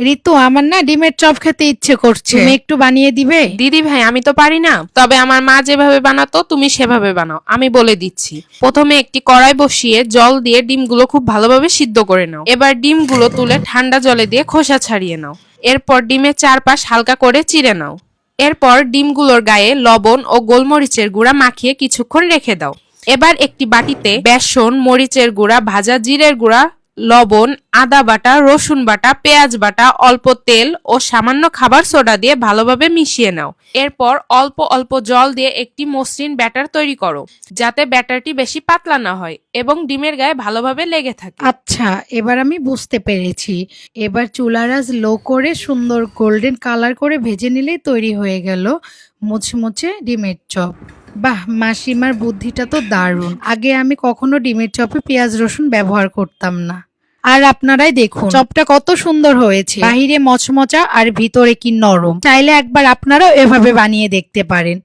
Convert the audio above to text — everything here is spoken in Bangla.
ঋতু, আমার না ডিমের চপ খেতে ইচ্ছে করছে, তুমি একটু বানিয়ে দিবে? দিদি ভাই, আমি তো পারি না, তবে আমার মা যেভাবে বানাতো তুমি সেভাবে বানাও। আমি বলে দিচ্ছি। প্রথমে একটি কড়াই বসিয়ে জল দিয়ে ডিমগুলো খুব ভালোভাবে সিদ্ধ করে নাও। এবার ডিমগুলো তুলে ঠান্ডা জলে দিয়ে খোসা ছাড়িয়ে নাও। এরপর ডিমের চারপাশ হালকা করে চিড়ে নাও। এরপর ডিমগুলোর গায়ে লবণ ও গোলমরিচের গুঁড়া মাখিয়ে কিছুক্ষণ রেখে দাও। এবার একটি বাটিতে বেসন, মরিচের গুঁড়া, ভাজা জিরের গুঁড়া, লবণ, আদা বাটা, রসুন বাটা, পেঁয়াজ বাটা, অল্প তেল ও সামান্য খাবার সোডা দিয়ে ভালোভাবে মিশিয়ে নাও। এরপর অল্প অল্প জল দিয়ে একটি মসৃণ ব্যাটার তৈরি করো, যাতে ব্যাটারটি বেশি পাতলা না হয় এবং ডিমের গায়ে ভালোভাবে লেগে থাকে। আচ্ছা, এবার আমি বুঝতে পেরেছি। এবার চুলার আঁচ লো করে সুন্দর গোল্ডেন কালার করে ভেজে নিলেই তৈরি হয়ে গেল মুচমুচে ডিমের চপ। বাহ, মাসিমার বুদ্ধিটা তো দারুণ। আগে আমি কখনো ডিমের চপে পেঁয়াজ রসুন ব্যবহার করতাম না। আর আপনারাই দেখুন চপটা কত সুন্দর হয়েছে, বাহিরে মচমচা আর ভিতরে কি নরম। চাইলে একবার আপনারাও এভাবে বানিয়ে দেখতে পারেন।